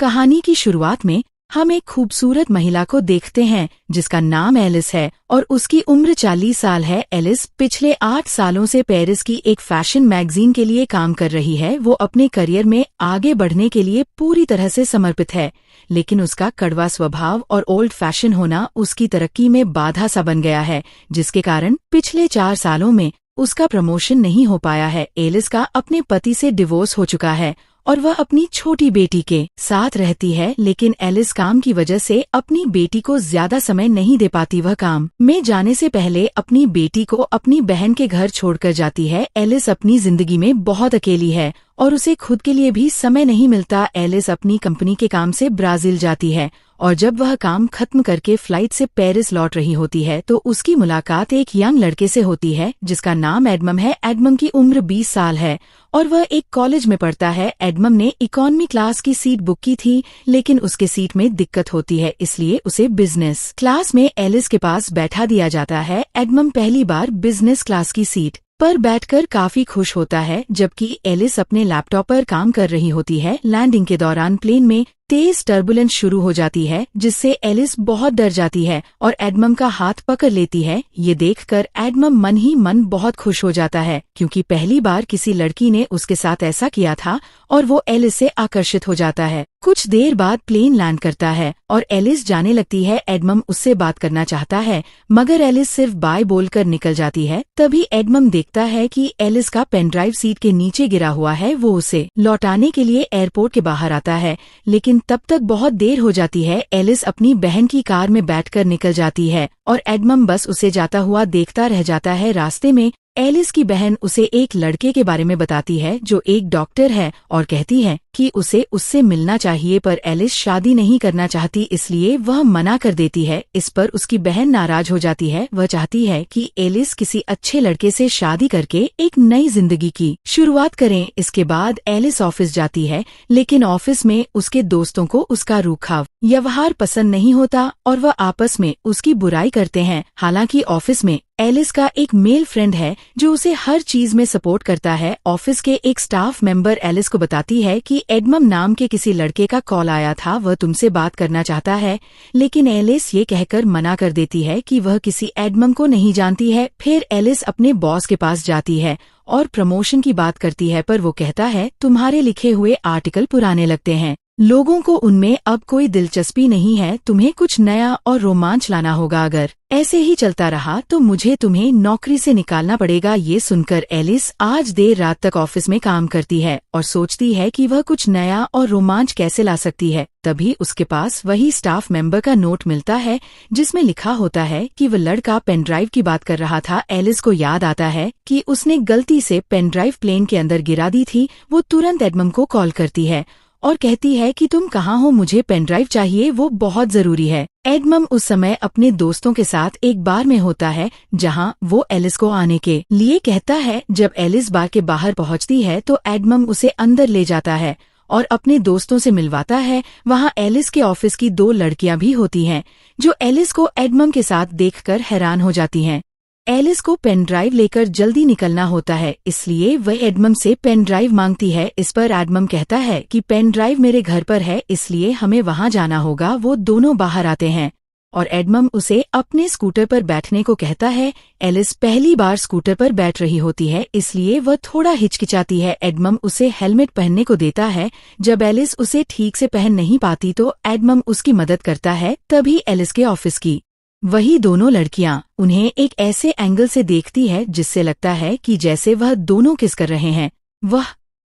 कहानी की शुरुआत में हम एक खूबसूरत महिला को देखते हैं जिसका नाम एलिस है और उसकी उम्र 40 साल है। एलिस पिछले 8 सालों से पेरिस की एक फैशन मैगजीन के लिए काम कर रही है। वो अपने करियर में आगे बढ़ने के लिए पूरी तरह से समर्पित है, लेकिन उसका कड़वा स्वभाव और ओल्ड फैशन होना उसकी तरक्की में बाधा सा बन गया है, जिसके कारण पिछले 4 सालों में उसका प्रमोशन नहीं हो पाया है। एलिस का अपने पति से डिवोर्स हो चुका है और वह अपनी छोटी बेटी के साथ रहती है, लेकिन एलिस काम की वजह से अपनी बेटी को ज्यादा समय नहीं दे पाती। वह काम में जाने से पहले अपनी बेटी को अपनी बहन के घर छोड़कर जाती है। एलिस अपनी जिंदगी में बहुत अकेली है और उसे खुद के लिए भी समय नहीं मिलता। एलिस अपनी कंपनी के काम से ब्राजील जाती है और जब वह काम खत्म करके फ्लाइट से पेरिस लौट रही होती है तो उसकी मुलाकात एक यंग लड़के से होती है जिसका नाम एडमम है। एडमम की उम्र 20 साल है और वह एक कॉलेज में पढ़ता है। एडमम ने इकोनॉमी क्लास की सीट बुक की थी, लेकिन उसके सीट में दिक्कत होती है, इसलिए उसे बिजनेस क्लास में एलिस के पास बैठा दिया जाता है। एडमम पहली बार बिजनेस क्लास की सीट पर बैठकर काफी खुश होता है, जबकि एलिस अपने लैपटॉप पर काम कर रही होती है। लैंडिंग के दौरान प्लेन में तेज टर्बुलेंस शुरू हो जाती है, जिससे एलिस बहुत डर जाती है और एडमम का हाथ पकड़ लेती है। ये देखकर एडमम मन ही मन बहुत खुश हो जाता है, क्योंकि पहली बार किसी लड़की ने उसके साथ ऐसा किया था और वो एलिस से आकर्षित हो जाता है। कुछ देर बाद प्लेन लैंड करता है और एलिस जाने लगती है। एडमम उससे बात करना चाहता है, मगर एलिस सिर्फ बाय बोलकर निकल जाती है। तभी एडमम देखता है कि एलिस का पेनड्राइव सीट के नीचे गिरा हुआ है। वो उसे लौटाने के लिए एयरपोर्ट के बाहर आता है, लेकिन तब तक बहुत देर हो जाती है। एलिस अपनी बहन की कार में बैठकर निकल जाती है और एडमम बस उसे जाता हुआ देखता रह जाता है। रास्ते में एलिस की बहन उसे एक लड़के के बारे में बताती है जो एक डॉक्टर है और कहती है कि उसे उससे मिलना चाहिए, पर एलिस शादी नहीं करना चाहती, इसलिए वह मना कर देती है। इस पर उसकी बहन नाराज हो जाती है। वह चाहती है कि एलिस किसी अच्छे लड़के से शादी करके एक नई जिंदगी की शुरुआत करें। इसके बाद एलिस ऑफिस जाती है, लेकिन ऑफिस में उसके दोस्तों को उसका रूखा व्यवहार पसंद नहीं होता और वह आपस में उसकी बुराई करते हैं। हालांकि ऑफिस में एलिस का एक मेल फ्रेंड है जो उसे हर चीज में सपोर्ट करता है। ऑफिस के एक स्टाफ मेंबर एलिस को बताती है कि एडमम नाम के किसी लड़के का कॉल आया था, वह तुमसे बात करना चाहता है, लेकिन एलिस ये कहकर मना कर देती है कि वह किसी एडमम को नहीं जानती है। फिर एलिस अपने बॉस के पास जाती है और प्रमोशन की बात करती है, पर वो कहता है तुम्हारे लिखे हुए आर्टिकल पुराने लगते हैं, लोगों को उनमें अब कोई दिलचस्पी नहीं है, तुम्हें कुछ नया और रोमांच लाना होगा। अगर ऐसे ही चलता रहा तो मुझे तुम्हें नौकरी से निकालना पड़ेगा। ये सुनकर एलिस आज देर रात तक ऑफिस में काम करती है और सोचती है कि वह कुछ नया और रोमांच कैसे ला सकती है। तभी उसके पास वही स्टाफ मेंबर का नोट मिलता है जिसमें लिखा होता है कि वह लड़का पेनड्राइव की बात कर रहा था। एलिस को याद आता है कि उसने गलती से पेनड्राइव प्लेन के अंदर गिरा दी थी। वो तुरंत एडमम को कॉल करती है और कहती है कि तुम कहाँ हो, मुझे पेनड्राइव चाहिए, वो बहुत जरूरी है। एडमम उस समय अपने दोस्तों के साथ एक बार में होता है जहाँ वो एलिस को आने के लिए कहता है। जब एलिस बार के बाहर पहुँचती है तो एडमम उसे अंदर ले जाता है और अपने दोस्तों से मिलवाता है। वहाँ एलिस के ऑफिस की 2 लड़कियां भी होती हैं जो एलिस को एडमम के साथ देखकर हैरान हो जाती हैं। एलिस को पेन ड्राइव लेकर जल्दी निकलना होता है, इसलिए वह एडमम से पेन ड्राइव मांगती है। इस पर एडमम कहता है कि पेन ड्राइव मेरे घर पर है, इसलिए हमें वहां जाना होगा। वो दोनों बाहर आते हैं और एडमम उसे अपने स्कूटर पर बैठने को कहता है। एलिस पहली बार स्कूटर पर बैठ रही होती है, इसलिए वह थोड़ा हिचकिचाती है। एडमम उसे हेलमेट पहनने को देता है। जब एलिस उसे ठीक से पहन नहीं पाती तो एडमम उसकी मदद करता है। तभी एलिस के ऑफिस की वही दोनों लड़कियां उन्हें एक ऐसे एंगल से देखती है जिससे लगता है कि जैसे वह दोनों किस कर रहे हैं। वह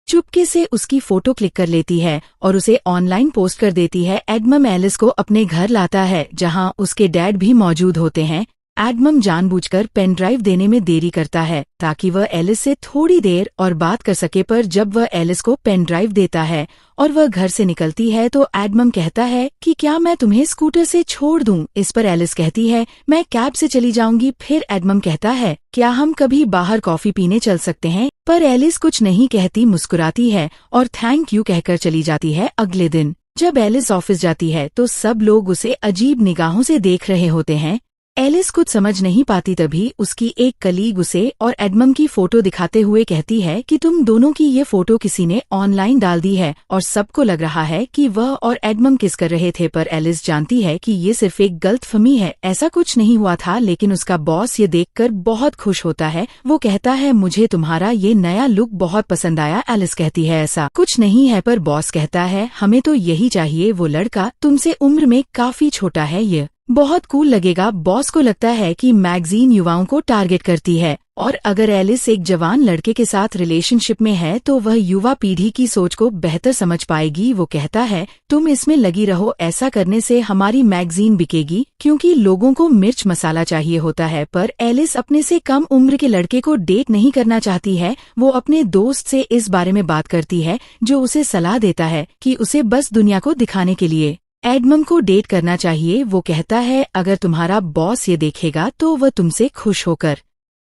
चुपके से उसकी फोटो क्लिक कर लेती है और उसे ऑनलाइन पोस्ट कर देती है। एडमम एलिस को अपने घर लाता है जहां उसके डैड भी मौजूद होते हैं। एडमम जानबूझकर पेन ड्राइव देने में देरी करता है ताकि वह एलिस से थोड़ी देर और बात कर सके, पर जब वह एलिस को पेन ड्राइव देता है और वह घर से निकलती है तो एडमम कहता है कि क्या मैं तुम्हें स्कूटर से छोड़ दूं। इस पर एलिस कहती है मैं कैब से चली जाऊंगी। फिर एडमम कहता है क्या हम कभी बाहर कॉफी पीने चल सकते हैं, पर एलिस कुछ नहीं कहती, मुस्कुराती है और थैंक यू कहकर चली जाती है। अगले दिन जब एलिस ऑफिस जाती है तो सब लोग उसे अजीब निगाहों से देख रहे होते हैं। एलिस कुछ समझ नहीं पाती, तभी उसकी एक कलीग उसे और एडमम की फोटो दिखाते हुए कहती है कि तुम दोनों की ये फोटो किसी ने ऑनलाइन डाल दी है और सबको लग रहा है कि वह और एडमम किस कर रहे थे। पर एलिस जानती है कि ये सिर्फ एक गलतफहमी है, ऐसा कुछ नहीं हुआ था। लेकिन उसका बॉस ये देखकर बहुत खुश होता है। वो कहता है, मुझे तुम्हारा ये नया लुक बहुत पसंद आया। एलिस कहती है, ऐसा कुछ नहीं है। पर बॉस कहता है, हमें तो यही चाहिए। वो लड़का तुमसे उम्र में काफी छोटा है, ये बहुत कूल लगेगा। बॉस को लगता है कि मैगजीन युवाओं को टारगेट करती है और अगर एलिस एक जवान लड़के के साथ रिलेशनशिप में है तो वह युवा पीढ़ी की सोच को बेहतर समझ पाएगी। वो कहता है, तुम इसमें लगी रहो, ऐसा करने से हमारी मैगजीन बिकेगी, क्योंकि लोगों को मिर्च मसाला चाहिए होता है। पर एलिस अपने से कम उम्र के लड़के को डेट नहीं करना चाहती है। वो अपने दोस्त से इस बारे में बात करती है, जो उसे सलाह देता है कि उसे बस दुनिया को दिखाने के लिए एडमम को डेट करना चाहिए। वो कहता है, अगर तुम्हारा बॉस ये देखेगा तो वह तुमसे खुश होकर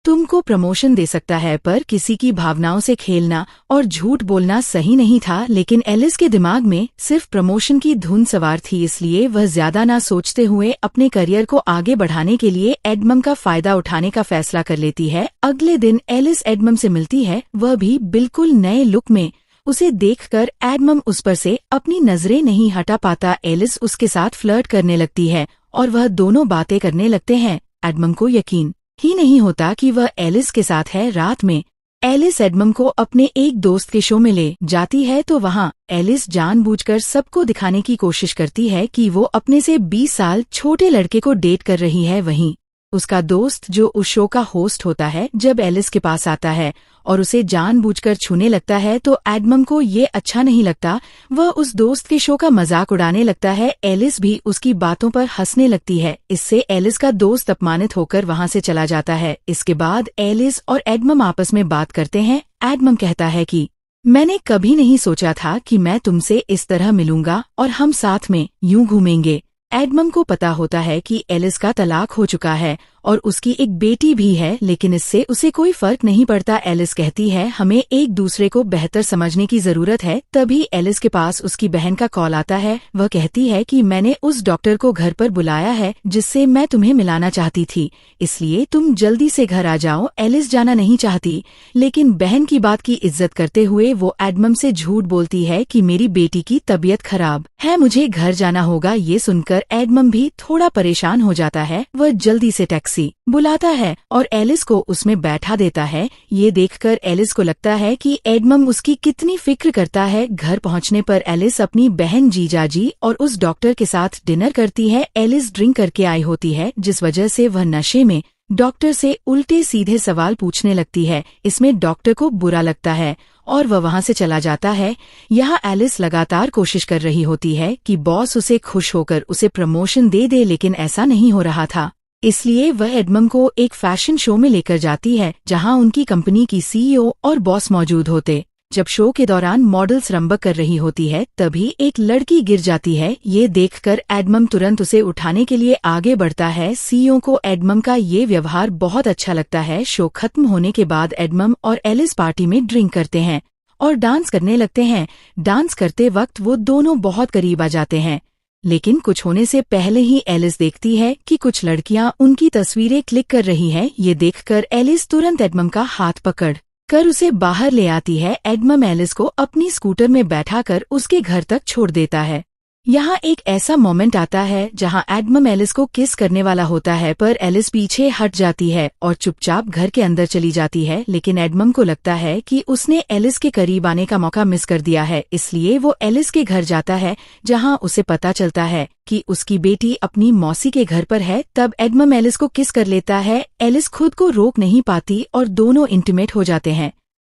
तुमको प्रमोशन दे सकता है। पर किसी की भावनाओं से खेलना और झूठ बोलना सही नहीं था। लेकिन एलिस के दिमाग में सिर्फ प्रमोशन की धुन सवार थी, इसलिए वह ज्यादा ना सोचते हुए अपने करियर को आगे बढ़ाने के लिए एडमम का फायदा उठाने का फैसला कर लेती है। अगले दिन एलिस एडमम से मिलती है, वह भी बिल्कुल नए लुक में। उसे देखकर एडमम उस पर से अपनी नजरें नहीं हटा पाता। एलिस उसके साथ फ्लर्ट करने लगती है और वह दोनों बातें करने लगते हैं। एडमम को यकीन ही नहीं होता कि वह एलिस के साथ है। रात में एलिस एडमम को अपने एक दोस्त के शो में ले जाती है तो वहाँ एलिस जानबूझकर सबको दिखाने की कोशिश करती है कि वो अपने से 20 साल छोटे लड़के को डेट कर रही है। वहीं उसका दोस्त जो उस शो का होस्ट होता है, जब एलिस के पास आता है और उसे जानबूझकर छूने लगता है तो एडमम को ये अच्छा नहीं लगता। वह उस दोस्त के शो का मजाक उड़ाने लगता है। एलिस भी उसकी बातों पर हंसने लगती है। इससे एलिस का दोस्त अपमानित होकर वहाँ से चला जाता है। इसके बाद एलिस और एडमम आपस में बात करते हैं। एडमम कहता है कि मैंने कभी नहीं सोचा था कि मैं तुमसे इस तरह मिलूंगा और हम साथ में यूं घूमेंगे। एडमम को पता होता है कि एलिस का तलाक हो चुका है और उसकी एक बेटी भी है, लेकिन इससे उसे कोई फर्क नहीं पड़ता। एलिस कहती है, हमें एक दूसरे को बेहतर समझने की जरूरत है। तभी एलिस के पास उसकी बहन का कॉल आता है। वह कहती है कि मैंने उस डॉक्टर को घर पर बुलाया है जिससे मैं तुम्हें मिलाना चाहती थी, इसलिए तुम जल्दी से घर आ जाओ। एलिस जाना नहीं चाहती, लेकिन बहन की बात की इज्जत करते हुए वो एडमम से झूठ बोलती है कि मेरी बेटी की तबीयत खराब है, मुझे घर जाना होगा। ये सुनकर एडमम भी थोड़ा परेशान हो जाता है। वह जल्दी से टैक्सी बुलाता है और एलिस को उसमें बैठा देता है। ये देखकर एलिस को लगता है कि एडमम उसकी कितनी फिक्र करता है। घर पहुंचने पर एलिस अपनी बहन जीजाजी और उस डॉक्टर के साथ डिनर करती है। एलिस ड्रिंक करके आई होती है, जिस वजह से वह नशे में डॉक्टर से उल्टे सीधे सवाल पूछने लगती है। इसमें डॉक्टर को बुरा लगता है और वह वहां से चला जाता है। यहाँ एलिस लगातार कोशिश कर रही होती है कि बॉस उसे खुश होकर उसे प्रमोशन दे दे, लेकिन ऐसा नहीं हो रहा था। इसलिए वह एडमम को एक फैशन शो में लेकर जाती है, जहां उनकी कंपनी की सीईओ और बॉस मौजूद होते। जब शो के दौरान मॉडल्स रंबक कर रही होती है, तभी एक लड़की गिर जाती है। ये देखकर एडमम तुरंत उसे उठाने के लिए आगे बढ़ता है। सीईओ को एडमम का ये व्यवहार बहुत अच्छा लगता है। शो खत्म होने के बाद एडमम और एलिस पार्टी में ड्रिंक करते हैं और डांस करने लगते हैं। डांस करते वक्त वो दोनों बहुत करीब आ जाते हैं, लेकिन कुछ होने से पहले ही एलिस देखती है कि कुछ लड़कियां उनकी तस्वीरें क्लिक कर रही हैं। ये देखकर एलिस तुरंत एडमम का हाथ पकड़ कर उसे बाहर ले आती है। एडमम एलिस को अपनी स्कूटर में बैठाकर उसके घर तक छोड़ देता है। यहाँ एक ऐसा मोमेंट आता है जहाँ एडमम एलिस को किस करने वाला होता है, पर एलिस पीछे हट जाती है और चुपचाप घर के अंदर चली जाती है। लेकिन एडमम को लगता है कि उसने एलिस के करीब आने का मौका मिस कर दिया है, इसलिए वो एलिस के घर जाता है, जहाँ उसे पता चलता है कि उसकी बेटी अपनी मौसी के घर पर है। तब एडमम एलिस को किस कर लेता है। एलिस खुद को रोक नहीं पाती और दोनों इंटीमेट हो जाते हैं।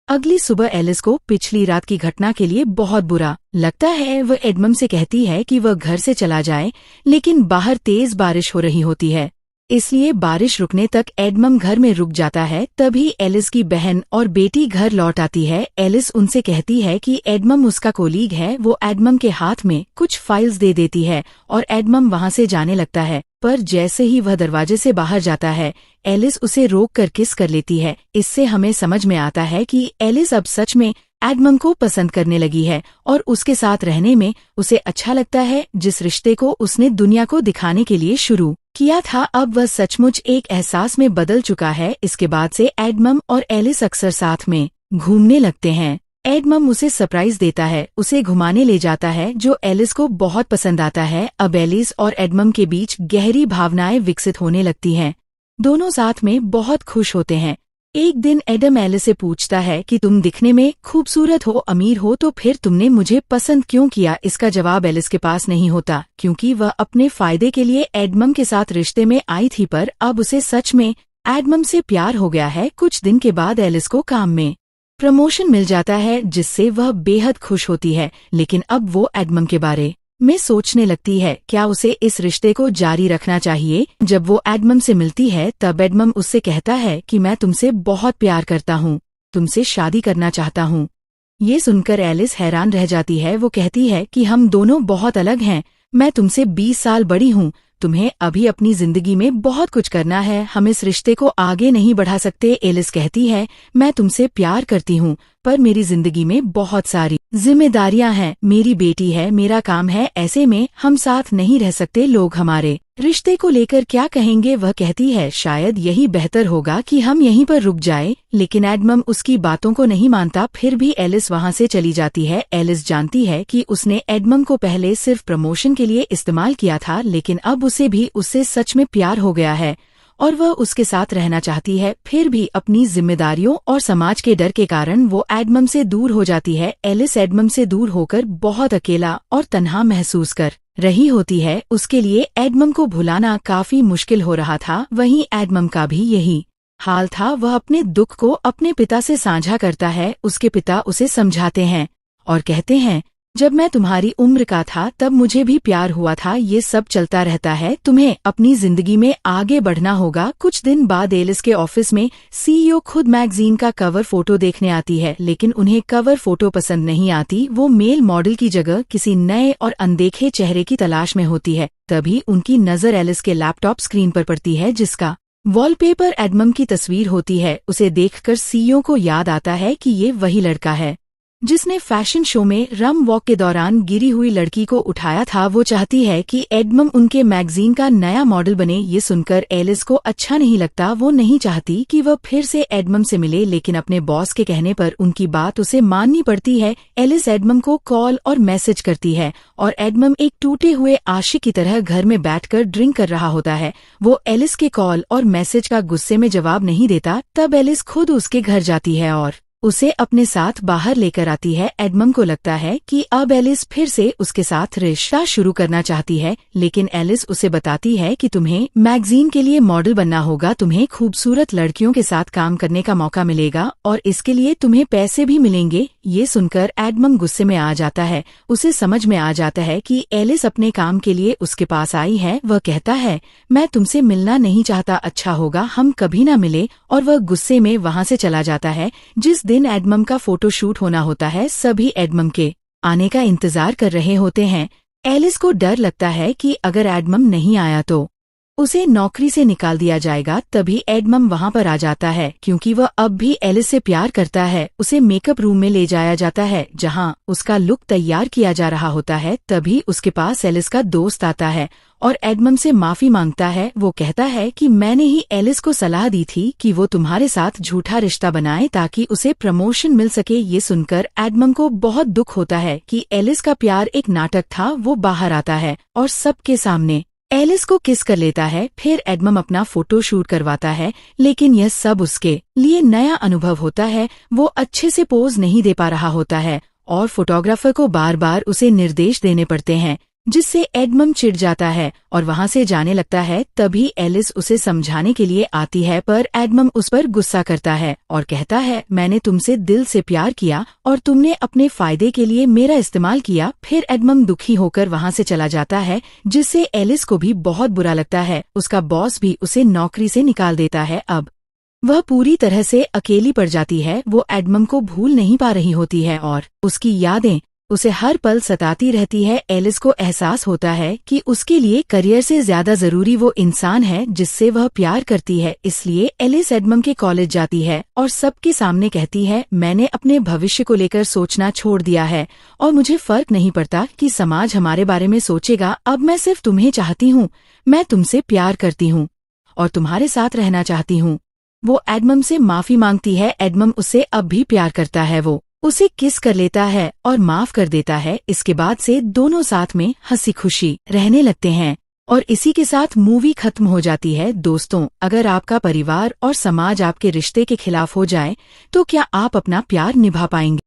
अगली सुबह एलिस को पिछली रात की घटना के लिए बहुत बुरा लगता है। वह एडमम से कहती है कि वह घर से चला जाए, लेकिन बाहर तेज बारिश हो रही होती है, इसलिए बारिश रुकने तक एडमम घर में रुक जाता है। तभी एलिस की बहन और बेटी घर लौट आती है। एलिस उनसे कहती है कि एडमम उसका कोलीग है। वो एडमम के हाथ में कुछ फाइल्स दे देती है और एडमम वहां से जाने लगता है। पर जैसे ही वह दरवाजे से बाहर जाता है, एलिस उसे रोक कर किस कर लेती है। इससे हमें समझ में आता है कि एलिस अब सच में एडमम को पसंद करने लगी है और उसके साथ रहने में उसे अच्छा लगता है। जिस रिश्ते को उसने दुनिया को दिखाने के लिए शुरू किया था, अब वह सचमुच एक एहसास में बदल चुका है। इसके बाद से एडमम और एलिस अक्सर साथ में घूमने लगते हैं। एडमम उसे सरप्राइज देता है, उसे घुमाने ले जाता है, जो एलिस को बहुत पसंद आता है। अब एलिस और एडमम के बीच गहरी भावनाएं विकसित होने लगती हैं। दोनों साथ में बहुत खुश होते हैं। एक दिन एडम एलिस से पूछता है कि तुम दिखने में खूबसूरत हो, अमीर हो, तो फिर तुमने मुझे पसंद क्यों किया? इसका जवाब एलिस के पास नहीं होता, क्योंकि वह अपने फायदे के लिए एडमम के साथ रिश्ते में आई थी, पर अब उसे सच में एडमम से प्यार हो गया है। कुछ दिन के बाद एलिस को काम में प्रमोशन मिल जाता है, जिससे वह बेहद खुश होती है। लेकिन अब वो एडमम के बारे में सोचने लगती है, क्या उसे इस रिश्ते को जारी रखना चाहिए? जब वो एडमम से मिलती है तब एडमम उससे कहता है कि मैं तुमसे बहुत प्यार करता हूँ, तुमसे शादी करना चाहता हूँ। ये सुनकर एलिस हैरान रह जाती है। वो कहती है कि हम दोनों बहुत अलग हैं, मैं तुमसे 20 साल बड़ी हूँ, तुम्हें अभी अपनी जिंदगी में बहुत कुछ करना है, हम इस रिश्ते को आगे नहीं बढ़ा सकते। एलिस कहती है, मैं तुमसे प्यार करती हूँ, पर मेरी जिंदगी में बहुत सारी जिम्मेदारियां हैं, मेरी बेटी है, मेरा काम है, ऐसे में हम साथ नहीं रह सकते। लोग हमारे रिश्ते को लेकर क्या कहेंगे? वह कहती है, शायद यही बेहतर होगा कि हम यहीं पर रुक जाए। लेकिन एडमम उसकी बातों को नहीं मानता, फिर भी एलिस वहां से चली जाती है। एलिस जानती है कि उसने एडमम को पहले सिर्फ प्रमोशन के लिए इस्तेमाल किया था, लेकिन अब उसे भी उससे सच में प्यार हो गया है और वह उसके साथ रहना चाहती है। फिर भी अपनी जिम्मेदारियों और समाज के डर के कारण वो एडमम से दूर हो जाती है। एलिस एडमम से दूर होकर बहुत अकेला और तन्हा महसूस कर रही होती है। उसके लिए एडमम को भुलाना काफी मुश्किल हो रहा था। वहीं एडमम का भी यही हाल था। वह अपने दुख को अपने पिता से साझा करता है। उसके पिता उसे समझाते हैं और कहते हैं, जब मैं तुम्हारी उम्र का था तब मुझे भी प्यार हुआ था, ये सब चलता रहता है, तुम्हें अपनी जिंदगी में आगे बढ़ना होगा। कुछ दिन बाद एलिस के ऑफिस में सीईओ खुद मैगजीन का कवर फोटो देखने आती है, लेकिन उन्हें कवर फोटो पसंद नहीं आती। वो मेल मॉडल की जगह किसी नए और अनदेखे चेहरे की तलाश में होती है। तभी उनकी नजर एलिस के लैपटॉप स्क्रीन पर पड़ती है, जिसका वॉलपेपर एडमम की तस्वीर होती है। उसे देखकर सीईओ को याद आता है कि ये वही लड़का है जिसने फैशन शो में रम वॉक के दौरान गिरी हुई लड़की को उठाया था। वो चाहती है कि एडमम उनके मैगजीन का नया मॉडल बने। ये सुनकर एलिस को अच्छा नहीं लगता। वो नहीं चाहती कि वह फिर से एडमम से मिले, लेकिन अपने बॉस के कहने पर उनकी बात उसे माननी पड़ती है। एलिस एडमम को कॉल और मैसेज करती है और एडमम एक टूटे हुए आशिक की तरह घर में बैठकर ड्रिंक कर रहा होता है। वो एलिस के कॉल और मैसेज का गुस्से में जवाब नहीं देता। तब एलिस खुद उसके घर जाती है और उसे अपने साथ बाहर लेकर आती है। एडमम को लगता है कि अब एलिस फिर से उसके साथ रिश्ता शुरू करना चाहती है, लेकिन एलिस उसे बताती है कि तुम्हें मैगजीन के लिए मॉडल बनना होगा, तुम्हें खूबसूरत लड़कियों के साथ काम करने का मौका मिलेगा और इसके लिए तुम्हें पैसे भी मिलेंगे। ये सुनकर एडमम गुस्से में आ जाता है। उसे समझ में आ जाता है कि एलिस अपने काम के लिए उसके पास आई है। वह कहता है, मैं तुमसे मिलना नहीं चाहता, अच्छा होगा हम कभी ना मिले, और वह गुस्से में वहां से चला जाता है। जिस दिन एडमम का फोटोशूट होना होता है, सभी एडमम के आने का इंतजार कर रहे होते हैं। एलिस को डर लगता है कि अगर एडमम नहीं आया तो उसे नौकरी से निकाल दिया जाएगा। तभी एडमम वहां पर आ जाता है, क्योंकि वह अब भी एलिस से प्यार करता है। उसे मेकअप रूम में ले जाया जाता है, जहां उसका लुक तैयार किया जा रहा होता है। तभी उसके पास एलिस का दोस्त आता है और एडमम से माफी मांगता है। वो कहता है कि मैंने ही एलिस को सलाह दी थी कि वो तुम्हारे साथ झूठा रिश्ता बनाए ताकि उसे प्रमोशन मिल सके। ये सुनकर एडमम को बहुत दुख होता है कि एलिस का प्यार एक नाटक था। वो बाहर आता है और सबके सामने एलिस को किस कर लेता है। फिर एडमम अपना फोटो शूट करवाता है, लेकिन यह सब उसके लिए नया अनुभव होता है। वो अच्छे से पोज नहीं दे पा रहा होता है और फोटोग्राफर को बार बार उसे निर्देश देने पड़ते हैं, जिससे एडमम चिढ़ जाता है और वहां से जाने लगता है। तभी एलिस उसे समझाने के लिए आती है, पर एडमम उस पर गुस्सा करता है और कहता है, मैंने तुमसे दिल से प्यार किया और तुमने अपने फायदे के लिए मेरा इस्तेमाल किया। फिर एडमम दुखी होकर वहां से चला जाता है, जिससे एलिस को भी बहुत बुरा लगता है। उसका बॉस भी उसे नौकरी से निकाल देता है। अब वह पूरी तरह से अकेली पड़ जाती है। वो एडमम को भूल नहीं पा रही होती है और उसकी यादें उसे हर पल सताती रहती है। एलिस को एहसास होता है कि उसके लिए करियर से ज्यादा जरूरी वो इंसान है जिससे वह प्यार करती है। इसलिए एलिस एडमम के कॉलेज जाती है और सबके सामने कहती है, मैंने अपने भविष्य को लेकर सोचना छोड़ दिया है और मुझे फर्क नहीं पड़ता कि समाज हमारे बारे में सोचेगा। अब मैं सिर्फ तुम्हें चाहती हूँ, मैं तुमसे प्यार करती हूँ और तुम्हारे साथ रहना चाहती हूँ। वो एडमम से माफी मांगती है। एडमम उससे अब भी प्यार करता है। वो उसे किस कर लेता है और माफ कर देता है। इसके बाद से दोनों साथ में हंसी खुशी रहने लगते हैं और इसी के साथ मूवी खत्म हो जाती है। दोस्तों, अगर आपका परिवार और समाज आपके रिश्ते के खिलाफ हो जाए तो क्या आप अपना प्यार निभा पाएंगे?